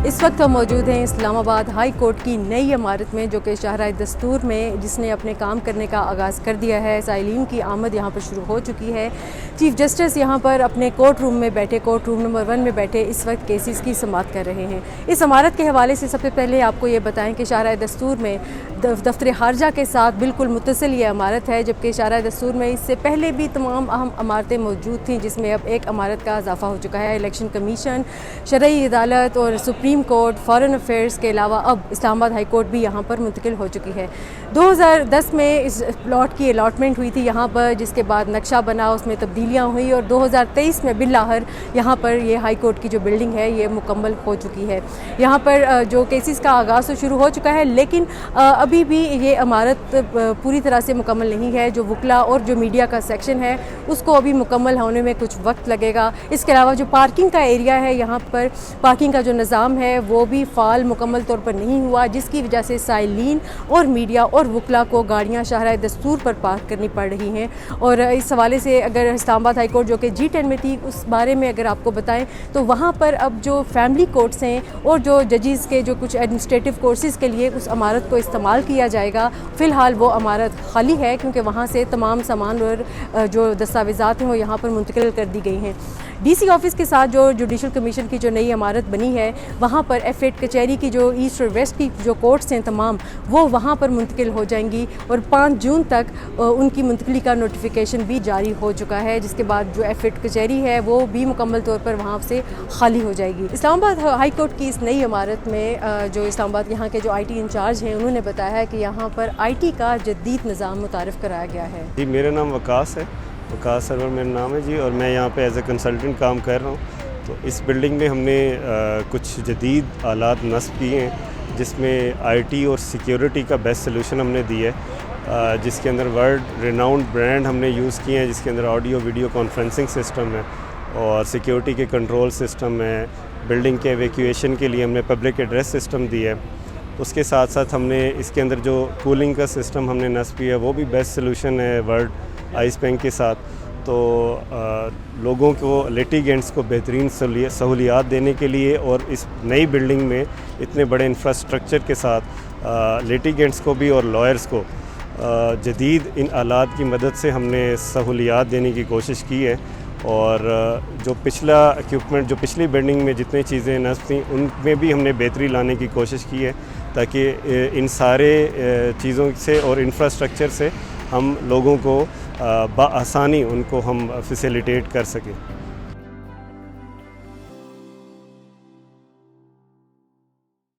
इस वक्त हम मौजूद हैं इस्लामाबाद हाई कोर्ट की नई इमारत में, जो कि शाहराह दस्तूर में जिसने अपने काम करने का आगाज़ कर दिया है। साइलिन की आमद यहाँ पर शुरू हो चुकी है। चीफ जस्टिस यहाँ पर अपने कोर्ट रूम में बैठे, कोर्ट रूम नंबर 1 में बैठे इस वक्त केसेस की समाअत कर रहे हैं। इस इमारत के हवाले से सबसे पहले आपको ये बताएं कि शाहराह दस्तूर में दफ्तर खारजा के साथ बिल्कुल मुत्तसिल ये इमारत है, जबकि शाहराह दस्तूर में इससे पहले भी तमाम अहम इमारतें मौजूद थीं, जिसमें अब एक इमारत का इजाफा हो चुका है। इलेक्शन कमीशन, शरई अदालत और सुप्रीम कोर्ट, फॉरेन अफेयर्स के अलावा अब इस्लामाबाद हाई कोर्ट भी यहाँ पर मुंतकिल हो चुकी है। 2010 में इस प्लॉट की अलॉटमेंट हुई थी यहाँ पर, जिसके बाद नक्शा बना, उसमें तब्दीलियाँ हुई और 2023 में बिल्लाहर यहाँ पर ये हाई कोर्ट की जो बिल्डिंग है ये मुकम्मल हो चुकी है। यहाँ पर जो केसेस का आगाज़ तो शुरू हो चुका है, लेकिन अभी भी ये इमारत पूरी तरह से मुकम्मल नहीं है। जो वकला और जो मीडिया का सेक्शन है उसको अभी मुकम्मल होने में कुछ वक्त लगेगा। इसके अलावा जो पार्किंग का एरिया है, यहाँ पर पार्किंग का जो निज़ाम है वो भी फ़ाल मुकम्मल तौर पर नहीं हुआ, जिसकी वजह से साइलिन और मीडिया और वकला को गाड़ियाँ शाहराह दस्तूर पर पार्क करनी पड़ रही हैं। और इस हवाले से अगर इस्लामाबाद हाई कोर्ट जो कि G10 में थी, उस बारे में अगर आपको बताएं तो वहाँ पर अब जो फैमिली कोर्ट्स हैं और जो जजेस के जो कुछ एडमिनिस्ट्रेटिव कोर्सेज़ के लिए उस इमारत को इस्तेमाल किया जाएगा। फ़िलहाल वो इमारत खाली है, क्योंकि वहाँ से तमाम सामान और जो दस्तावेज़ात हैं वो यहाँ पर मुंतकिल कर दी गई हैं। DC ऑफिस के साथ जो जुडिशल कमीशन की जो नई इमारत बनी है, वहाँ पर F8 कचहरी की जो ईस्ट और वेस्ट की जो कोर्ट्स हैं तमाम, वो वहाँ पर मुंतकिल हो जाएंगी और 5 जून तक उनकी मुंतकली का नोटिफिकेशन भी जारी हो चुका है, जिसके बाद जो F8 कचहरी है वो भी मुकम्मल तौर पर वहाँ से खाली हो जाएगी। इस्लामाबाद हाई कोर्ट की इस नई इमारत में जो इस्लामाबाद यहाँ के जो IT इंचार्ज हैं, उन्होंने बताया है कि यहाँ पर IT का जदीद निज़ाम मुतारिफ़ कराया गया है। जी, मेरा नाम वकास है, वकास सरवर मेरा नाम है जी, और मैं यहाँ पे एज ए कंसल्टेंट काम कर रहा हूँ। तो इस बिल्डिंग में हमने कुछ जदीद आलात नस्ब किए हैं, जिसमें IT और सिक्योरिटी का बेस्ट सलूशन हमने दिया है, जिसके अंदर वर्ल्ड रिनाउंड ब्रांड हमने यूज़ किए हैं, जिसके अंदर ऑडियो वीडियो कॉन्फ्रेंसिंग सिस्टम है और सिक्योरिटी के कंट्रोल सिस्टम है। बिल्डिंग के एवेक्यूएशन के लिए हमने पब्लिक एड्रेस सिस्टम दिया है। उसके साथ साथ हमने इसके अंदर जो कूलिंग का सिस्टम हमने नस्ब किया है, वो भी बेस्ट सलूशन है वर्ल्ड आइस बैंक के साथ। तो लोगों को, लिटिगेंट्स को बेहतरीन सहूलियात देने के लिए और इस नई बिल्डिंग में इतने बड़े इंफ्रास्ट्रक्चर के साथ लिटिगेंट्स को भी और लॉयर्स को जदीद इन आलात की मदद से हमने सहूलियात देने की कोशिश की है। और जो पिछला इक्विपमेंट, जो पिछली बिल्डिंग में जितनी चीज़ें नस्ब थी, उनमें भी हमने बेहतरी लाने की कोशिश की है, ताकि इन सारे चीज़ों से और इंफ्रास्ट्रक्चर से हम लोगों को बआसानी उनको हम फैसिलिटेट कर सकें।